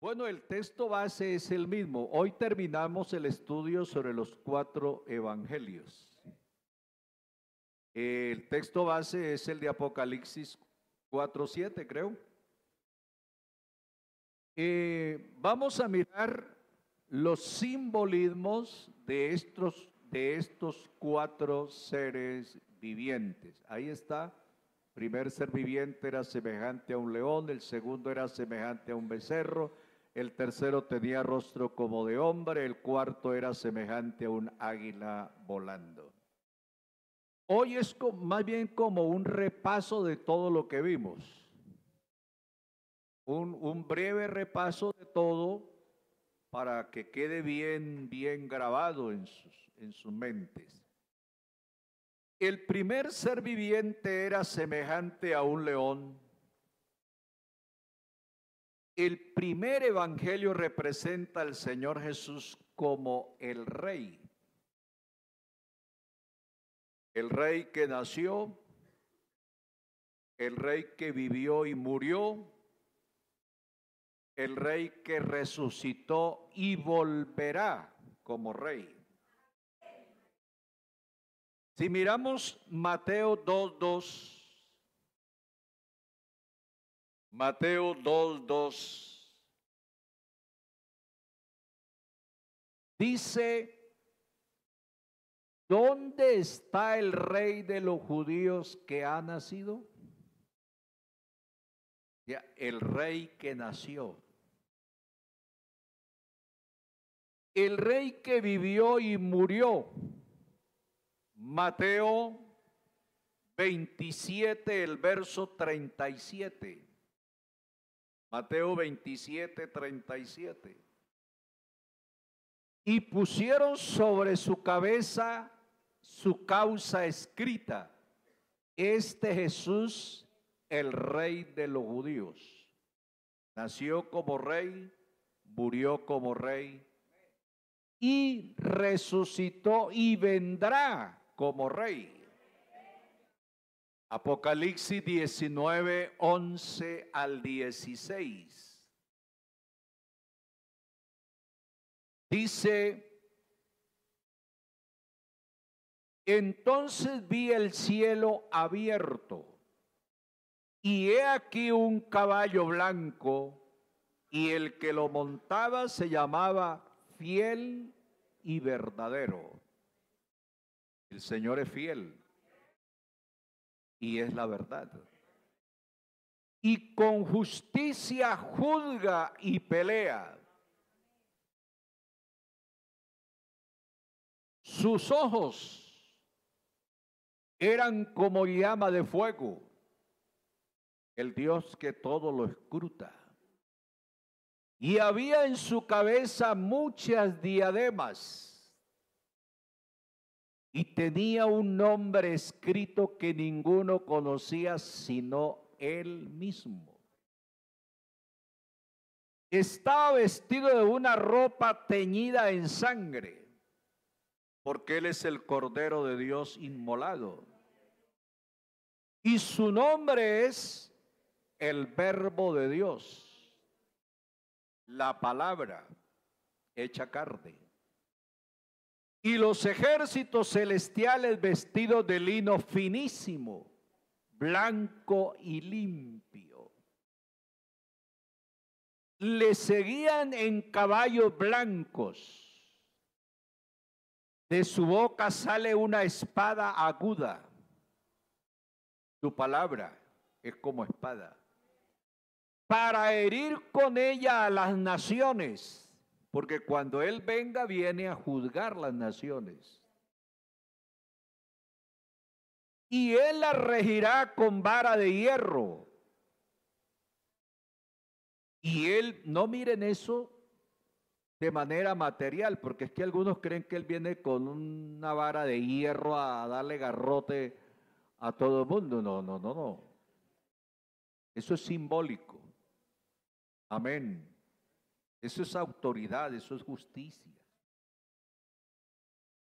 Bueno, el texto base es el mismo. Hoy terminamos el estudio sobre los 4 evangelios. El texto base es el de Apocalipsis 4:7, creo. Vamos a mirar los simbolismos de estos 4 seres vivientes. Ahí está. El primer ser viviente era semejante a un león, el segundo era semejante a un becerro, el tercero tenía rostro como de hombre, el cuarto era semejante a un águila volando. Hoy es más bien como un repaso de todo lo que vimos. Un breve repaso de todo para que quede bien grabado en sus mentes. El primer ser viviente era semejante a un león. El primer evangelio representa al Señor Jesús como el Rey. El Rey que nació, el Rey que vivió y murió, el Rey que resucitó y volverá como Rey. Si miramos Mateo 2:2, Mateo 2:2, dice: ¿dónde está el Rey de los judíos que ha nacido? Ya, el Rey que nació. El Rey que vivió y murió. Mateo 27, el verso 37. Mateo 27, 37. Y pusieron sobre su cabeza su causa escrita: este Jesús, el Rey de los judíos. Nació como Rey, murió como Rey y resucitó y vendrá como Rey. Apocalipsis 19, 11 al 16. Dice: entonces vi el cielo abierto, y he aquí un caballo blanco, y el que lo montaba se llamaba Fiel y Verdadero. El Señor es fiel y es la verdad. Y con justicia juzga y pelea. Sus ojos eran como llama de fuego, el Dios que todo lo escruta. Y había en su cabeza muchas diademas, y tenía un nombre escrito que ninguno conocía sino él mismo. Estaba vestido de una ropa teñida en sangre, porque él es el Cordero de Dios inmolado. Y su nombre es el Verbo de Dios, la palabra hecha carne. Y los ejércitos celestiales vestidos de lino finísimo, blanco y limpio, le seguían en caballos blancos. De su boca sale una espada aguda. Su palabra es como espada, para herir con ella a las naciones. Porque cuando Él venga, viene a juzgar las naciones. Y Él la regirá con vara de hierro. Y Él, no miren eso de manera material, porque es que algunos creen que Él viene con una vara de hierro a darle garrote a todo el mundo. No. Eso es simbólico. Amén. Eso es autoridad, eso es justicia.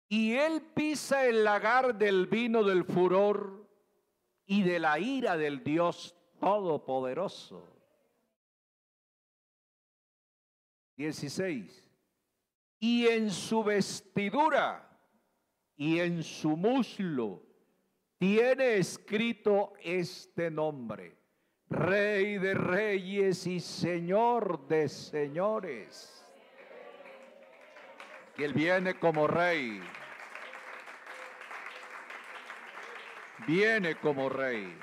Y él pisa el lagar del vino del furor y de la ira del Dios Todopoderoso. 16. Y en su vestidura y en su muslo tiene escrito este nombre: Rey de Reyes y Señor de Señores. Que Él viene como Rey. Viene como Rey.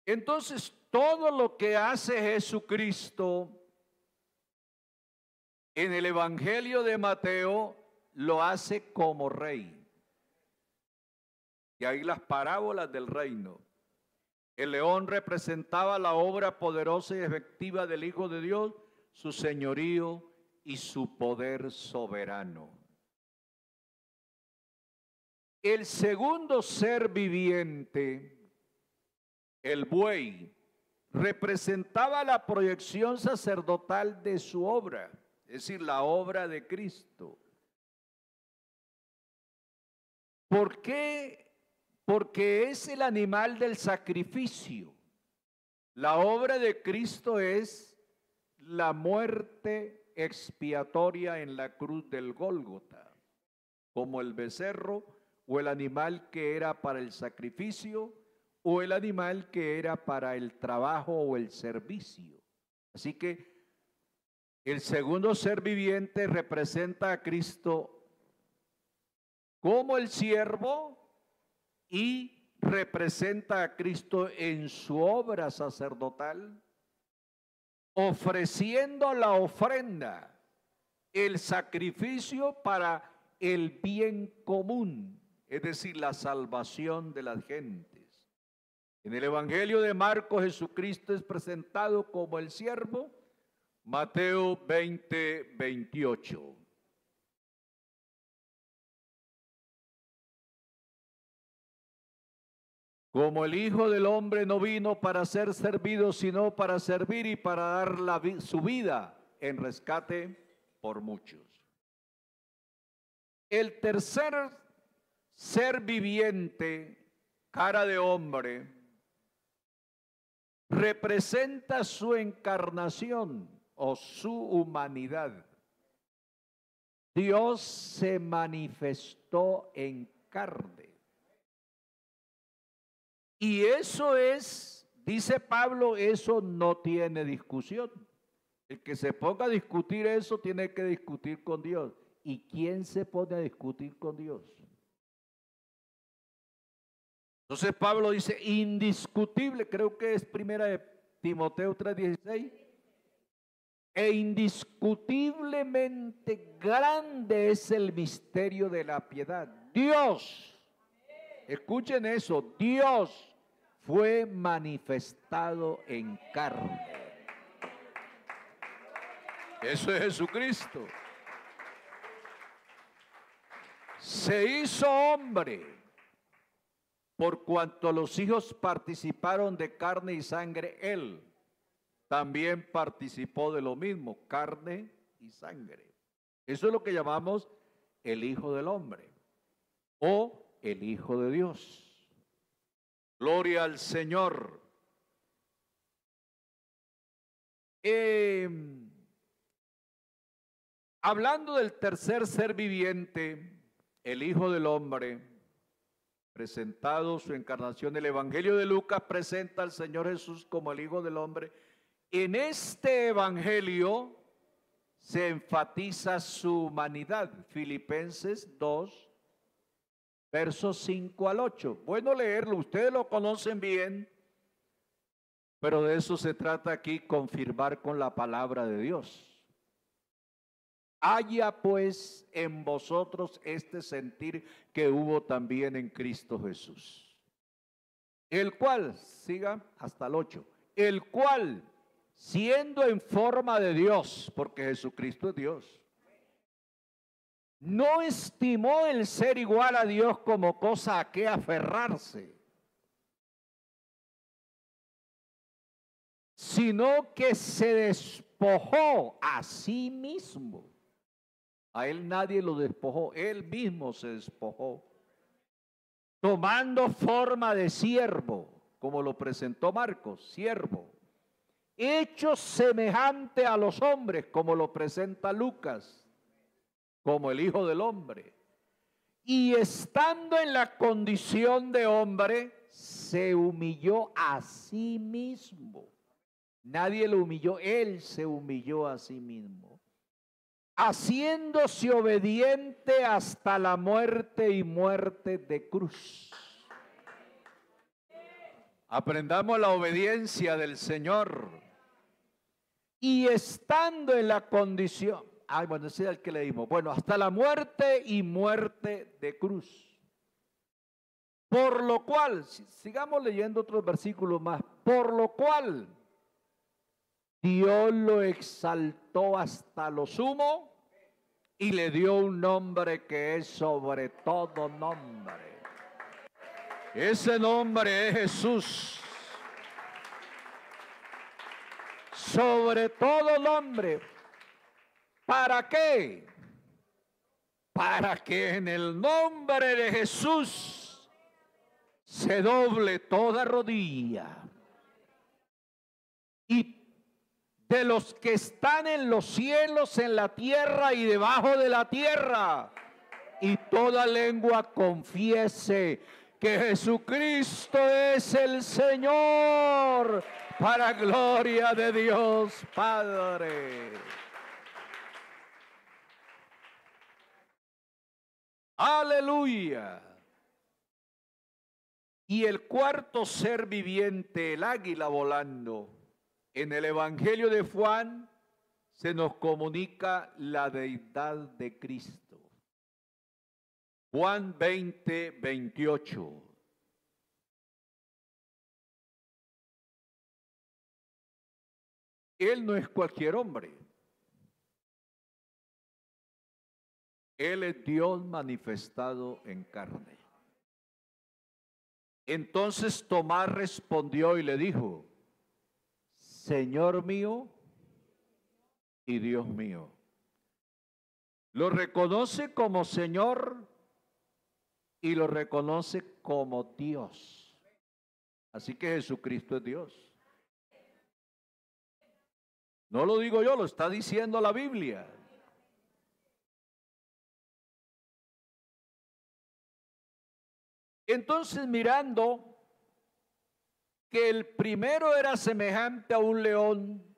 Entonces, todo lo que hace Jesucristo en el Evangelio de Mateo lo hace como Rey. Y ahí las parábolas del reino. El león representaba la obra poderosa y efectiva del Hijo de Dios, su señorío y su poder soberano. El segundo ser viviente, el buey, representaba la proyección sacerdotal de su obra, es decir, la obra de Cristo. ¿Por qué? Porque es el animal del sacrificio. La obra de Cristo es la muerte expiatoria en la cruz del Gólgota, como el becerro o el animal que era para el sacrificio o el animal que era para el trabajo o el servicio. Así que el segundo ser viviente representa a Cristo como el siervo y representa a Cristo en su obra sacerdotal, ofreciendo la ofrenda, el sacrificio para el bien común, es decir, la salvación de las gentes. En el Evangelio de Marcos, Jesucristo es presentado como el siervo, Mateo 20, 28. Como el Hijo del Hombre no vino para ser servido, sino para servir y para dar su vida en rescate por muchos. El tercer ser viviente, cara de hombre, representa su encarnación o su humanidad. Dios se manifestó en carne. Y eso es, dice Pablo, eso no tiene discusión. El que se ponga a discutir eso tiene que discutir con Dios. ¿Y quién se pone a discutir con Dios? Entonces Pablo dice, indiscutible, creo que es primera de Timoteo 3:16, e indiscutiblemente grande es el misterio de la piedad. Dios, escuchen eso, Dios fue manifestado en carne. Eso es Jesucristo. Se hizo hombre, por cuanto los hijos participaron de carne y sangre, Él también participó de lo mismo, carne y sangre. Eso es lo que llamamos el Hijo del Hombre o el Hijo de Dios. Gloria al Señor. Hablando del tercer ser viviente, el Hijo del Hombre, presentado su encarnación, el Evangelio de Lucas presenta al Señor Jesús como el Hijo del Hombre. En este Evangelio se enfatiza su humanidad. Filipenses 2, versos 5 al 8. Bueno leerlo, ustedes lo conocen bien, pero de eso se trata aquí, confirmar con la palabra de Dios. Haya pues en vosotros este sentir que hubo también en Cristo Jesús, el cual, siga hasta el 8, el cual, siendo en forma de Dios, porque Jesucristo es Dios, no estimó el ser igual a Dios como cosa a que aferrarse, sino que se despojó a sí mismo. A Él nadie lo despojó, Él mismo se despojó, tomando forma de siervo, como lo presentó Marcos, siervo, hecho semejante a los hombres, como lo presenta Lucas, como el Hijo del Hombre. Y estando en la condición de hombre, se humilló a sí mismo. Nadie lo humilló, él se humilló a sí mismo, haciéndose obediente hasta la muerte y muerte de cruz. Aprendamos la obediencia del Señor. Y estando en la condición, bueno, ese es el que leímos. Bueno, hasta la muerte y muerte de cruz. Por lo cual, sigamos leyendo otros versículos más. Por lo cual, Dios lo exaltó hasta lo sumo y le dio un nombre que es sobre todo nombre. Ese nombre es Jesús. Sobre todo nombre. ¿Para qué? Para que en el nombre de Jesús se doble toda rodilla. Y de los que están en los cielos, en la tierra y debajo de la tierra, y toda lengua confiese que Jesucristo es el Señor, para gloria de Dios Padre. Aleluya. Y el cuarto ser viviente, el águila volando, en el Evangelio de Juan se nos comunica la deidad de Cristo. Juan 20, 28. Él no es cualquier hombre. Él es Dios manifestado en carne. Entonces Tomás respondió y le dijo: Señor mío y Dios mío. Lo reconoce como Señor y lo reconoce como Dios. Así que Jesucristo es Dios. No lo digo yo, lo está diciendo la Biblia. Entonces, mirando que el primero era semejante a un león,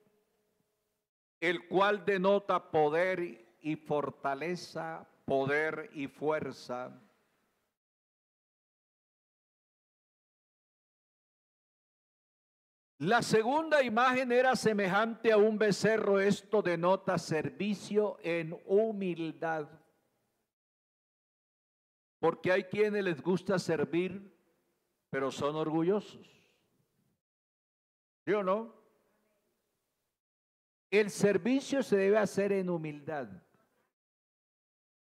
el cual denota poder y fortaleza, poder y fuerza. La segunda imagen era semejante a un becerro, esto denota servicio en humildad. Porque hay quienes les gusta servir, pero son orgullosos. ¿Sí o no? El servicio se debe hacer en humildad.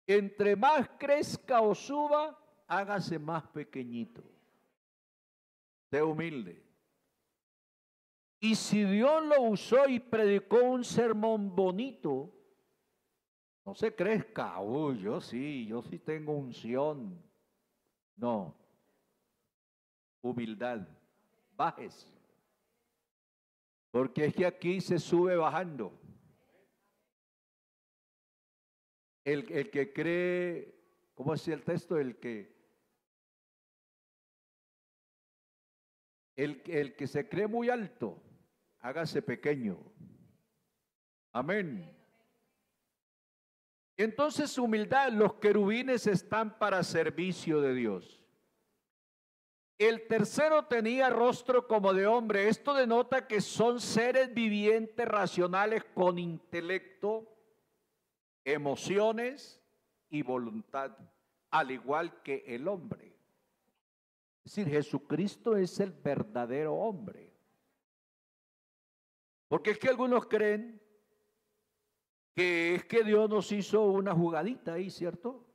Entre más crezca o suba, hágase más pequeñito. Sé humilde. Y si Dios lo usó y predicó un sermón bonito, no se crezca. Uy, yo sí tengo unción. No. Humildad. Bajes. Porque es que aquí se sube bajando. El que cree, ¿cómo decía el texto? El que se cree muy alto, hágase pequeño. Amén. Entonces, humildad, los querubines están para servicio de Dios. El tercero tenía rostro como de hombre. Esto denota que son seres vivientes, racionales, con intelecto, emociones y voluntad, al igual que el hombre. Es decir, Jesucristo es el verdadero hombre. Porque es que algunos creen que es que Dios nos hizo una jugadita ahí, ¿cierto?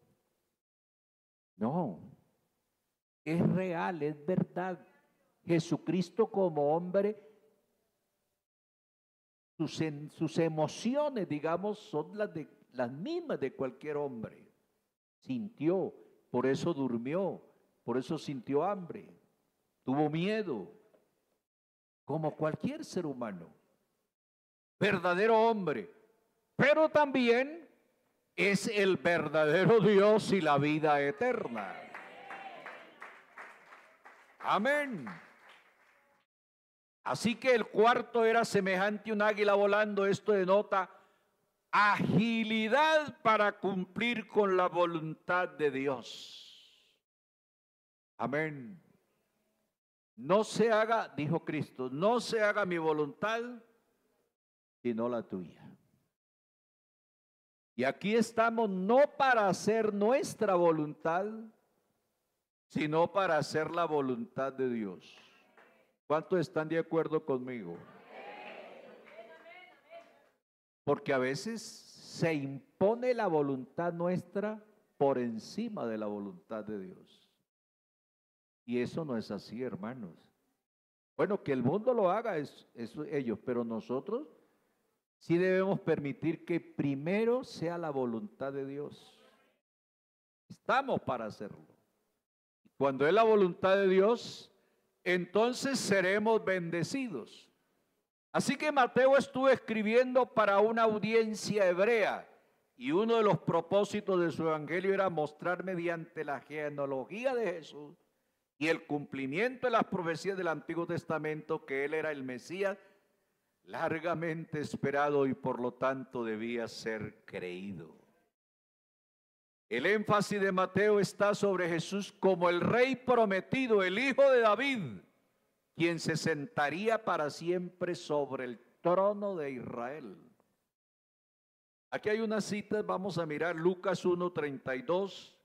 No, es real, es verdad. Jesucristo como hombre, sus emociones, digamos, son las mismas de cualquier hombre. Sintió, por eso durmió, por eso sintió hambre, tuvo miedo, como cualquier ser humano. verdadero hombre, pero también es el verdadero Dios y la vida eterna. Amén. Así que el cuarto era semejante a un águila volando. Esto denota agilidad para cumplir con la voluntad de Dios. Amén. No se haga, dijo Cristo, no se haga mi voluntad, sino la tuya. Y aquí estamos no para hacer nuestra voluntad, sino para hacer la voluntad de Dios. ¿Cuántos están de acuerdo conmigo? Porque a veces se impone la voluntad nuestra por encima de la voluntad de Dios. Y eso no es así, hermanos. Bueno, que el mundo lo haga es ellos, pero nosotros sí debemos permitir que primero sea la voluntad de Dios. Estamos para hacerlo. Cuando es la voluntad de Dios, entonces seremos bendecidos. Así que Mateo estuvo escribiendo para una audiencia hebrea y uno de los propósitos de su evangelio era mostrar mediante la genealogía de Jesús y el cumplimiento de las profecías del Antiguo Testamento que él era el Mesías largamente esperado y por lo tanto debía ser creído. El énfasis de Mateo está sobre Jesús como el rey prometido, el hijo de David, quien se sentaría para siempre sobre el trono de Israel. Aquí hay unas citas, vamos a mirar Lucas 1:32,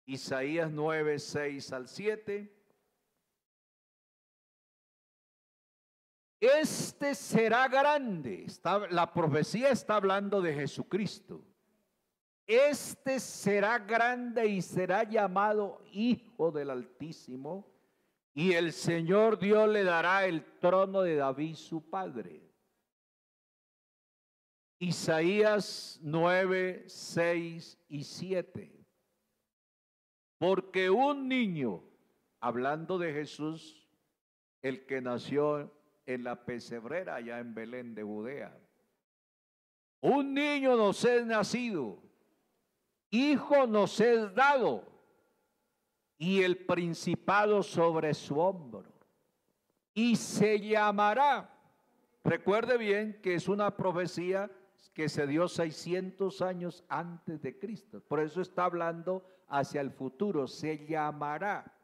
Isaías 9:6-7. Este será grande, la profecía está hablando de Jesucristo. Este será grande y será llamado Hijo del Altísimo, y el Señor Dios le dará el trono de David su padre. Isaías 9:6-7. Porque un niño, hablando de Jesús, el que nació en la pesebrera allá en Belén de Judea, un niño nos es nacido, hijo nos es dado, y el principado sobre su hombro, y se llamará. Recuerde bien que es una profecía que se dio 600 años antes de Cristo. Por eso está hablando hacia el futuro. Se llamará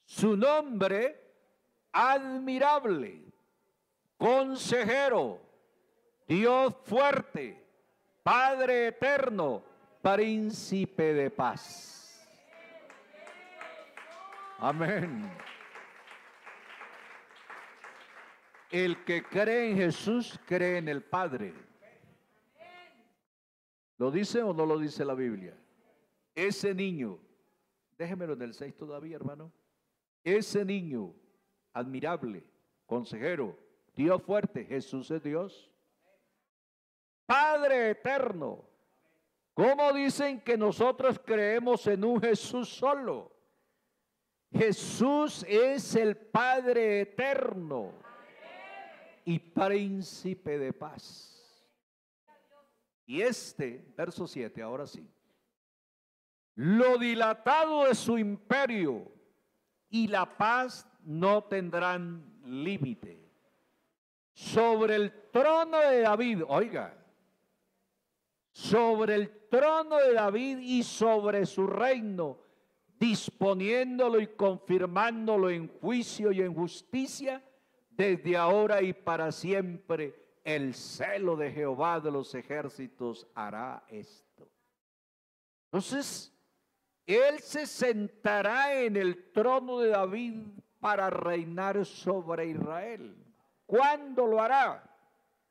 su nombre admirable, consejero, Dios fuerte, Padre eterno, príncipe de paz. Amén. El que cree en Jesús cree en el Padre. ¿Lo dice o no lo dice la Biblia? Ese niño, déjemelo en el 6 todavía, hermano. Ese niño admirable, consejero, Dios fuerte, Jesús es Dios. Padre eterno. ¿Cómo dicen que nosotros creemos en un Jesús solo? Jesús es el Padre eterno y príncipe de paz. Y verso 7, ahora sí. Lo dilatado de su imperio y la paz no tendrán límite. Sobre el trono de David, oiga, sobre el trono de David y sobre su reino, disponiéndolo y confirmándolo en juicio y en justicia, desde ahora y para siempre. El celo de Jehová de los ejércitos hará esto. Entonces, él se sentará en el trono de David para reinar sobre Israel. ¿Cuándo lo hará?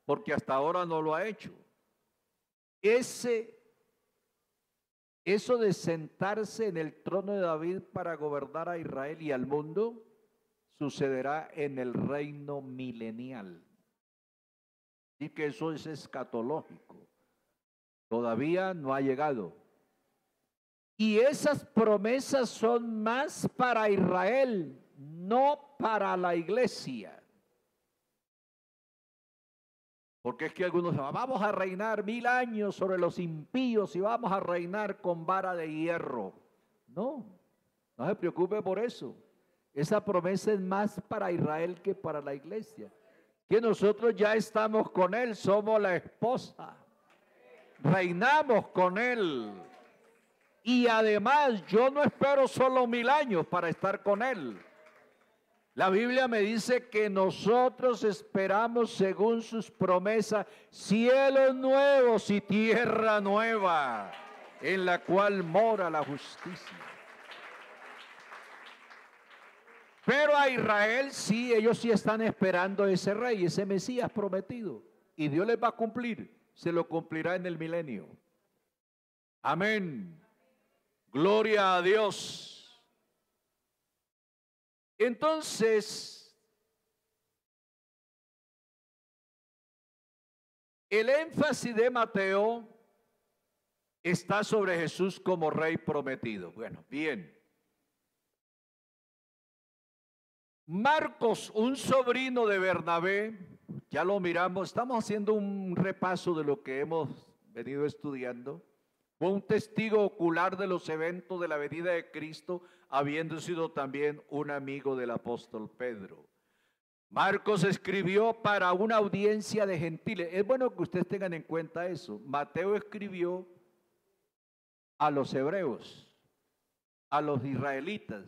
Porque hasta ahora no lo ha hecho. Eso de sentarse en el trono de David para gobernar a Israel y al mundo sucederá en el reino milenial. Y que eso es escatológico. Todavía no ha llegado. Y esas promesas son más para Israel, no para la iglesia. Porque es que algunos dicen, vamos a reinar 1000 años sobre los impíos y vamos a reinar con vara de hierro. No, no se preocupe por eso. Esa promesa es más para Israel que para la iglesia. Que nosotros ya estamos con Él, somos la esposa. Reinamos con Él. Y además yo no espero solo 1000 años para estar con Él. La Biblia me dice que nosotros esperamos según sus promesas cielos nuevos y tierra nueva, en la cual mora la justicia. Pero a Israel sí, ellos sí están esperando ese rey, ese Mesías prometido. Y Dios les va a cumplir, se lo cumplirá en el milenio. Amén. Gloria a Dios. Entonces, el énfasis de Mateo está sobre Jesús como rey prometido. Bueno, bien. Marcos, un sobrino de Bernabé, ya lo miramos, estamos haciendo un repaso de lo que hemos venido estudiando. Fue un testigo ocular de los eventos de la venida de Cristo, habiendo sido también un amigo del apóstol Pedro. Marcos escribió para una audiencia de gentiles. Es bueno que ustedes tengan en cuenta eso. Mateo escribió a los hebreos, a los israelitas,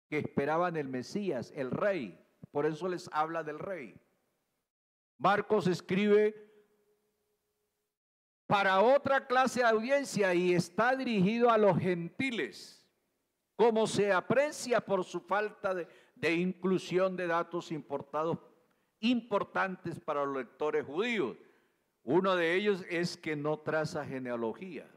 que esperaban el Mesías, el rey. Por eso les habla del rey. Marcos escribe para otra clase de audiencia y está dirigido a los gentiles, como se aprecia por su falta de inclusión de datos importantes para los lectores judíos. Uno de ellos es que no traza genealogía.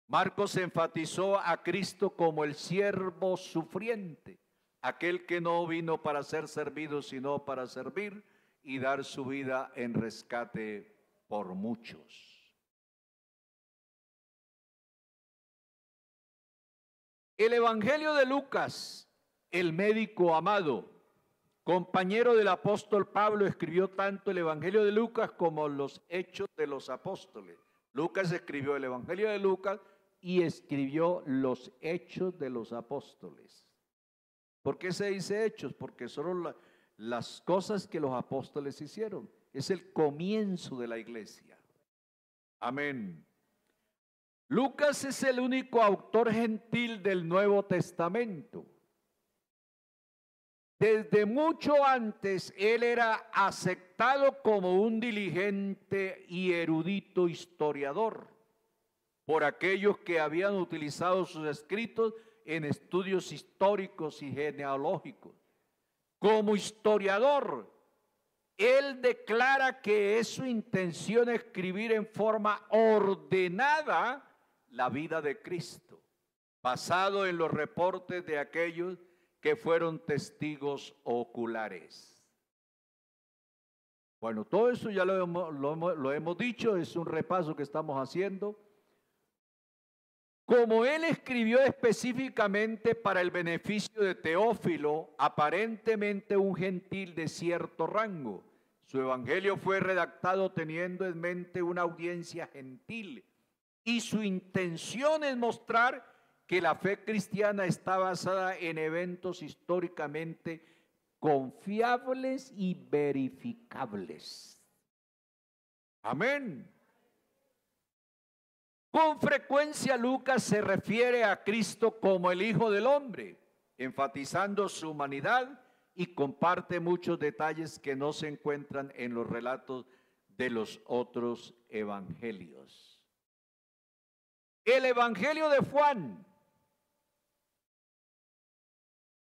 Marcos enfatizó a Cristo como el siervo sufriente, aquel que no vino para ser servido, sino para servir y dar su vida en rescate por muchos. El Evangelio de Lucas, el médico amado, compañero del apóstol Pablo, escribió tanto el Evangelio de Lucas como los Hechos de los Apóstoles. Lucas escribió el Evangelio de Lucas y escribió los Hechos de los Apóstoles. ¿Por qué se dice Hechos? Porque son las cosas que los apóstoles hicieron. Es el comienzo de la iglesia. Amén. Lucas es el único autor gentil del Nuevo Testamento. Desde mucho antes, él era aceptado como un diligente y erudito historiador por aquellos que habían utilizado sus escritos en estudios históricos y genealógicos. Como historiador, él declara que es su intención escribir en forma ordenada la vida de Cristo, basado en los reportes de aquellos que fueron testigos oculares. Bueno, todo eso ya lo hemos dicho, es un repaso que estamos haciendo. Como él escribió específicamente para el beneficio de Teófilo, aparentemente un gentil de cierto rango, su evangelio fue redactado teniendo en mente una audiencia gentil, y su intención es mostrar que la fe cristiana está basada en eventos históricamente confiables y verificables. Amén. Con frecuencia Lucas se refiere a Cristo como el Hijo del Hombre, enfatizando su humanidad, y comparte muchos detalles que no se encuentran en los relatos de los otros evangelios. El Evangelio de Juan,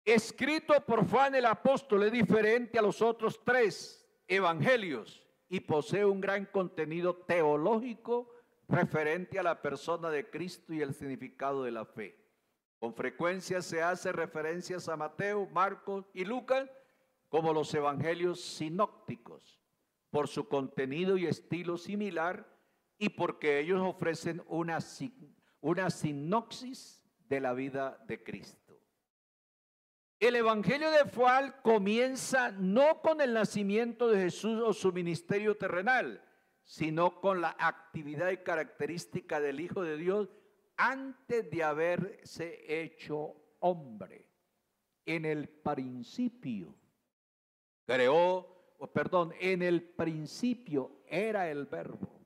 escrito por Juan el apóstol, es diferente a los otros 3 evangelios y posee un gran contenido teológico referente a la persona de Cristo y el significado de la fe. Con frecuencia se hace referencias a Mateo, Marcos y Lucas como los evangelios sinópticos, por su contenido y estilo similar y porque ellos ofrecen una sinopsis de la vida de Cristo. El Evangelio de Juan comienza no con el nacimiento de Jesús o su ministerio terrenal, sino con la actividad y característica del Hijo de Dios antes de haberse hecho hombre. En el principio en el principio era el Verbo.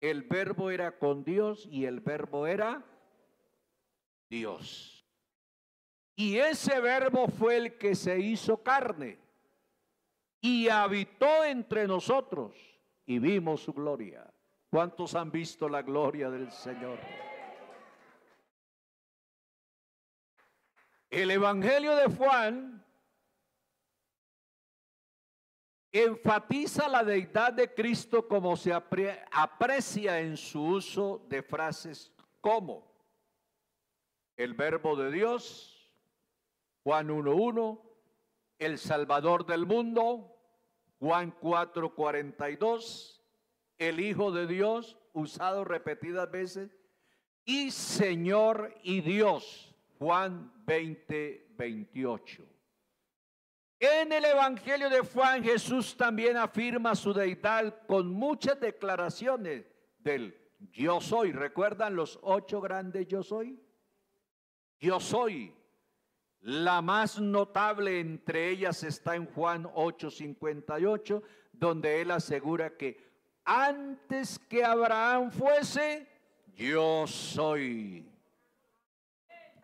El Verbo era con Dios y el Verbo era Dios. Y ese Verbo fue el que se hizo carne y habitó entre nosotros y vimos su gloria. ¿Cuántos han visto la gloria del Señor? El Evangelio de Juan enfatiza la deidad de Cristo como se aprecia en su uso de frases como el Verbo de Dios, Juan 1:1, el Salvador del mundo, Juan 4:42, el Hijo de Dios, usado repetidas veces, y Señor y Dios, Juan 20:28. En el Evangelio de Juan, Jesús también afirma su deidad con muchas declaraciones del yo soy. ¿Recuerdan los 8 grandes yo soy? Yo soy. La más notable entre ellas está en Juan 8:58, donde él asegura que antes que Abraham fuese, yo soy.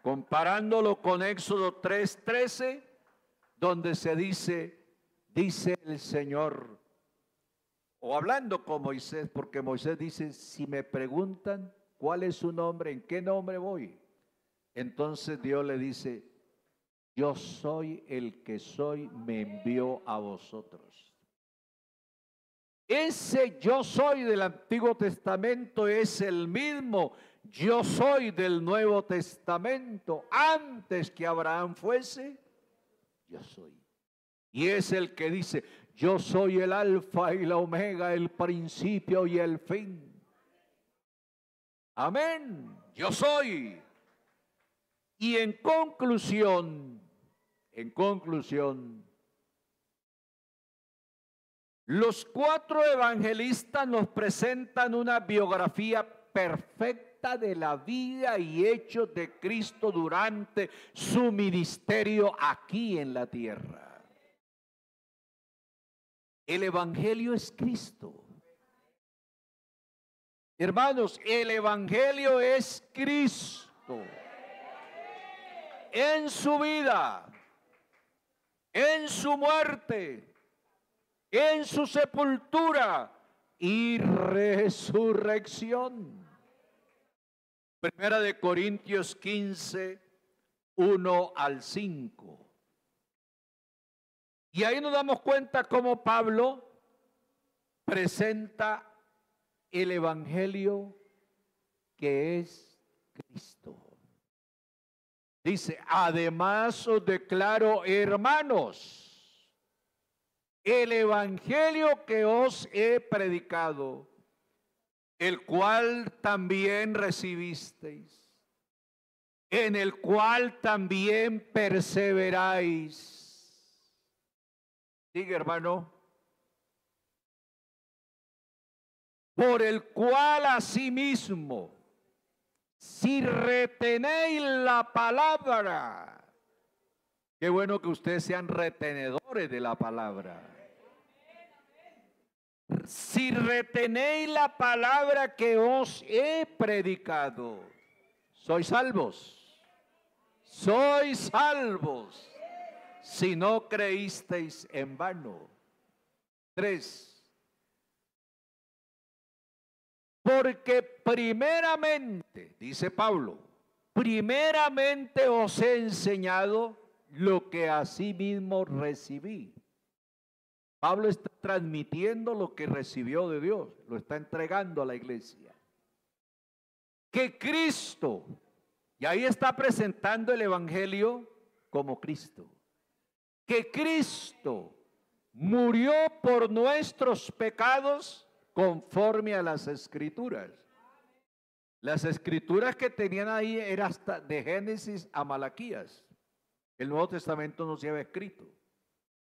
Comparándolo con Éxodo 3:13, donde se dice el Señor, o hablando con Moisés, porque Moisés dice, si me preguntan cuál es su nombre, ¿en qué nombre voy? Entonces Dios le dice, yo soy el que soy, me envió a vosotros. Ese yo soy del Antiguo Testamento es el mismo yo soy del Nuevo Testamento. Antes que Abraham fuese, yo soy. Y es el que dice, yo soy el alfa y la omega, el principio y el fin. Amén. Yo soy. Y en conclusión, los 4 evangelistas nos presentan una biografía perfecta de la vida y hechos de Cristo durante su ministerio aquí en la tierra. El Evangelio es Cristo. Hermanos, el Evangelio es Cristo. En su vida, en su muerte, en su sepultura y resurrección. Primera de Corintios 15:1-5. Y ahí nos damos cuenta cómo Pablo presenta el Evangelio que es Cristo. Dice, además os declaro, hermanos, el Evangelio que os he predicado, el cual también recibisteis, en el cual también perseveráis. Diga, hermano. Por el cual asimismo, si retenéis la palabra, qué bueno que ustedes sean retenedores de la palabra. Si retenéis la palabra que os he predicado, sois salvos. Sois salvos. Si no creísteis en vano. 3. Porque primeramente, dice Pablo, primeramente os he enseñado lo que asimismo recibí. Pablo está transmitiendo lo que recibió de Dios, lo está entregando a la iglesia. Que Cristo, y ahí está presentando el Evangelio como Cristo, que Cristo murió por nuestros pecados conforme a las Escrituras. Las Escrituras que tenían ahí eran hasta de Génesis a Malaquías. El Nuevo Testamento no se había escrito.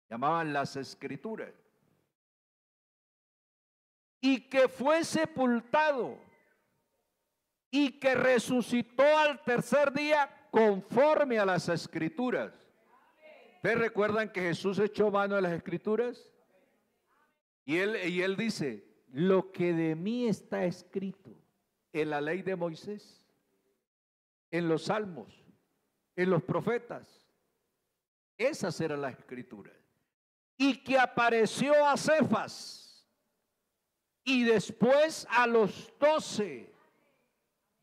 Llamaban las Escrituras. Y que fue sepultado y que resucitó al tercer día conforme a las Escrituras. ¿Ustedes recuerdan que Jesús echó mano de las Escrituras? Y él dice, lo que de mí está escrito en la ley de Moisés, en los salmos, en los profetas, esas eran las Escrituras. Y que apareció a Cefas y después a los 12.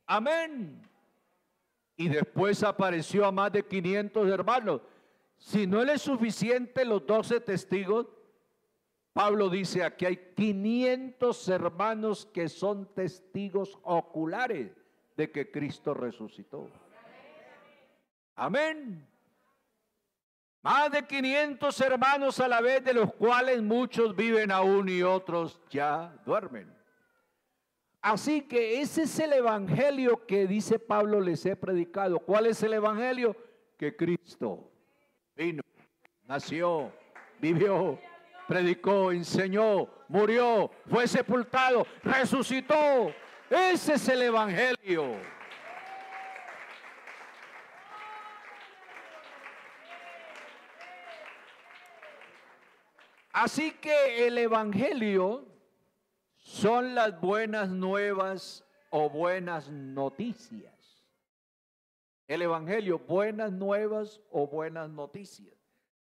Amén. Y después apareció a más de 500 hermanos. Si no les es suficiente los 12 testigos, Pablo dice, aquí hay 500 hermanos que son testigos oculares de que Cristo resucitó. Amén. Más de 500 hermanos a la vez, de los cuales muchos viven aún y otros ya duermen. Así que ese es el evangelio que dice Pablo les he predicado. ¿Cuál es el evangelio? Que Cristo vino, nació, vivió, predicó, enseñó, murió, fue sepultado, resucitó. Ese es el evangelio. Así que el evangelio son las buenas nuevas o buenas noticias. El evangelio, buenas nuevas o buenas noticias.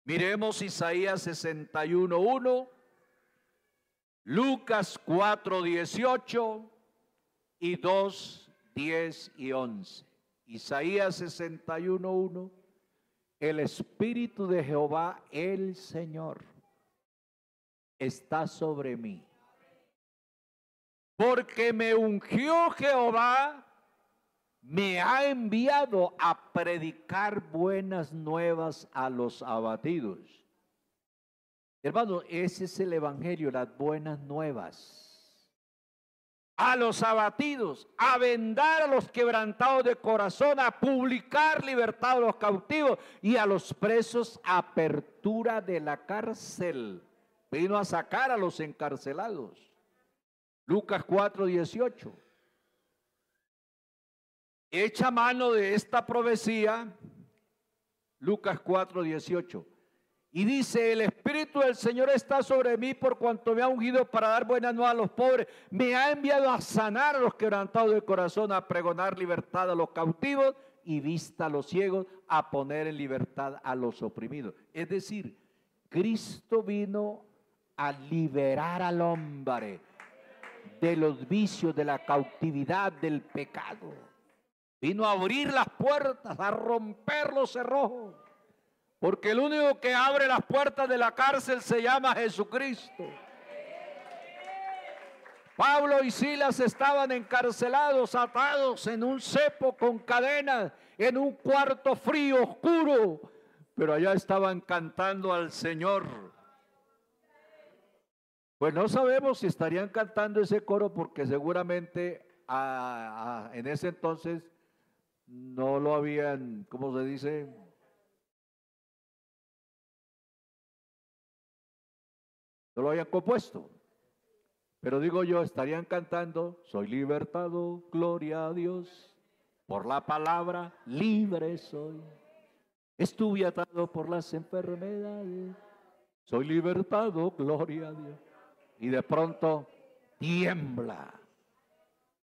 Miremos Isaías 61:1, Lucas 4:18 y 2:10 y 11. Isaías 61:1, el Espíritu de Jehová, el Señor, está sobre mí, porque me ungió Jehová, me ha enviado a predicar buenas nuevas a los abatidos. Hermano, ese es el evangelio, las buenas nuevas. A los abatidos, a vendar a los quebrantados de corazón, a publicar libertad a los cautivos y a los presos apertura de la cárcel. Vino a sacar a los encarcelados. Lucas 4:18. Echa mano de esta profecía, Lucas 4:18. Y dice, el Espíritu del Señor está sobre mí por cuanto me ha ungido para dar buenas nuevas a los pobres. Me ha enviado a sanar a los quebrantados de corazón, a pregonar libertad a los cautivos y vista a los ciegos, a poner en libertad a los oprimidos. Es decir, Cristo vino a liberar al hombre de los vicios, de la cautividad, del pecado. Vino a abrir las puertas, a romper los cerrojos. Porque el único que abre las puertas de la cárcel se llama Jesucristo. Pablo y Silas estaban encarcelados, atados en un cepo con cadenas, en un cuarto frío, oscuro. Pero allá estaban cantando al Señor. Pues no sabemos si estarían cantando ese coro porque seguramente en ese entonces no lo habían, ¿cómo se dice? No lo habían compuesto. Pero digo yo, estarían cantando, soy libertado, gloria a Dios, por la palabra libre soy. Estuve atado por las enfermedades, soy libertado, gloria a Dios. Y de pronto tiembla,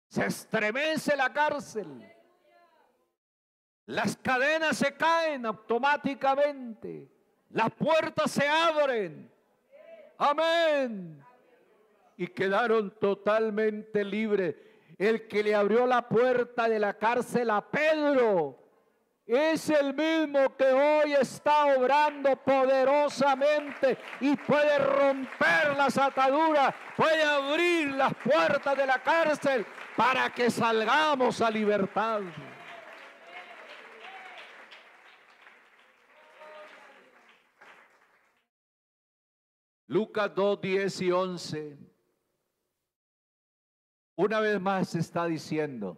se estremece la cárcel, las cadenas se caen automáticamente, las puertas se abren, amén, y quedaron totalmente libres. El que le abrió la puerta de la cárcel a Pedro es el mismo que hoy está obrando poderosamente y puede romper las ataduras, puede abrir las puertas de la cárcel para que salgamos a libertad. Lucas 2:10 y 11. Una vez más está diciendo,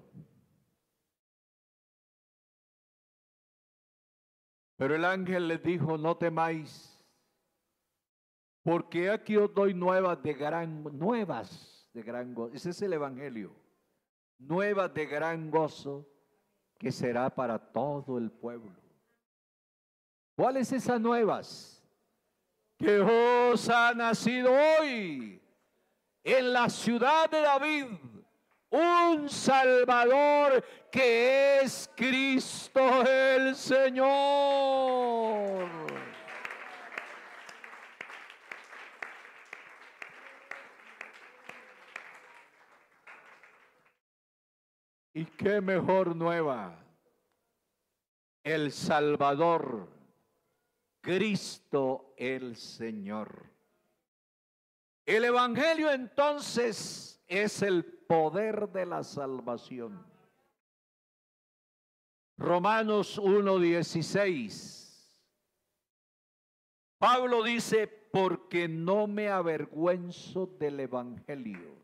Pero el ángel les dijo, no temáis, porque aquí os doy nuevas de gran gozo. Ese es el evangelio. Nuevas de gran gozo que será para todo el pueblo. ¿Cuáles esas nuevas? Que os ha nacido hoy en la ciudad de David un Salvador, que es Cristo el Señor. ¿Y qué mejor nueva? El Salvador, Cristo el Señor. El Evangelio entonces es el poder de la salvación. Romanos 1:16. Pablo dice, porque no me avergüenzo del Evangelio.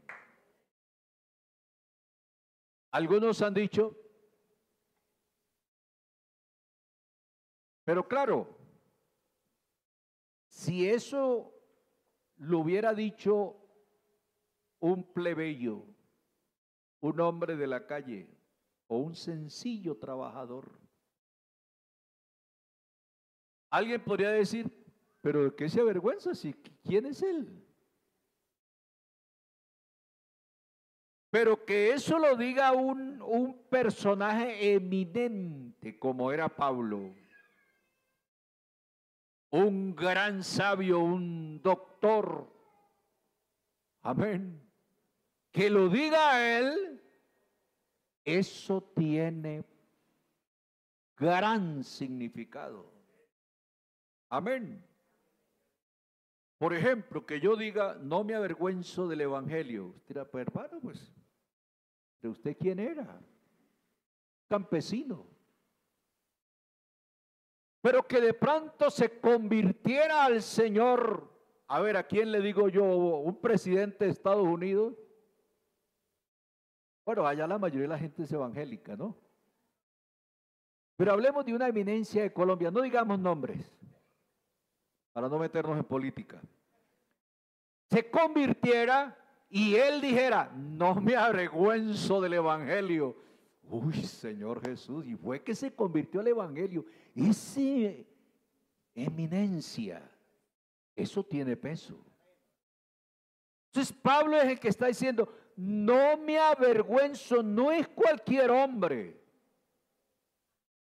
Algunos han dicho, pero claro, si eso lo hubiera dicho un plebeyo, un hombre de la calle o un sencillo trabajador, alguien podría decir, pero ¿de qué se avergüenza? Si, ¿quién es él? Pero que eso lo diga un personaje eminente como era Pablo, un gran sabio, un doctor, amén, que lo diga a él, eso tiene gran significado, amén. Por ejemplo, que yo diga, no me avergüenzo del Evangelio. Usted dirá, pues hermano, pues, ¿de usted quién era? Campesino. Pero que de pronto se convirtiera al Señor. A ver, ¿a quién le digo yo? ¿Un presidente de Estados Unidos? Bueno, allá la mayoría de la gente es evangélica, ¿no? Pero hablemos de una eminencia de Colombia, no digamos nombres, para no meternos en política. Se convirtiera y él dijera, no me avergüenzo del Evangelio. Uy, Señor Jesús, y fue que se convirtió al Evangelio. Esa eminencia, eso tiene peso. Entonces Pablo es el que está diciendo, no me avergüenzo, no es cualquier hombre.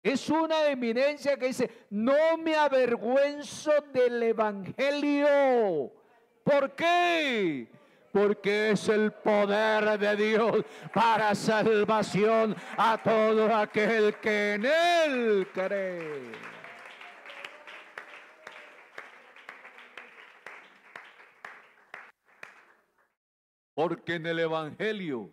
Es una eminencia que dice, no me avergüenzo del Evangelio. ¿Por qué? Porque es el poder de Dios para salvación a todo aquel que en Él cree. Porque en el Evangelio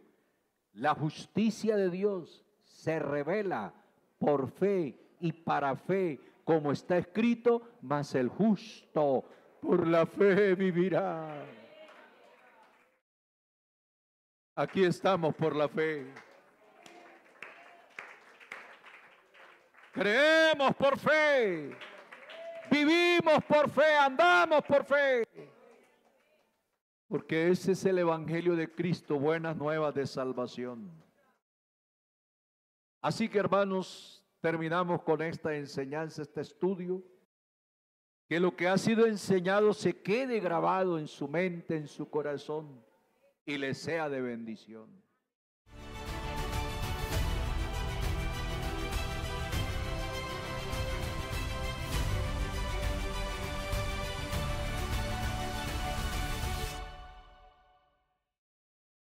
la justicia de Dios se revela por fe y para fe, como está escrito, mas el justo por la fe vivirá. Aquí estamos por la fe. Creemos por fe. Vivimos por fe, andamos por fe. Porque ese es el Evangelio de Cristo, buenas nuevas de salvación. Así que hermanos, terminamos con esta enseñanza, este estudio. Que lo que ha sido enseñado se quede grabado en su mente, en su corazón y le sea de bendición.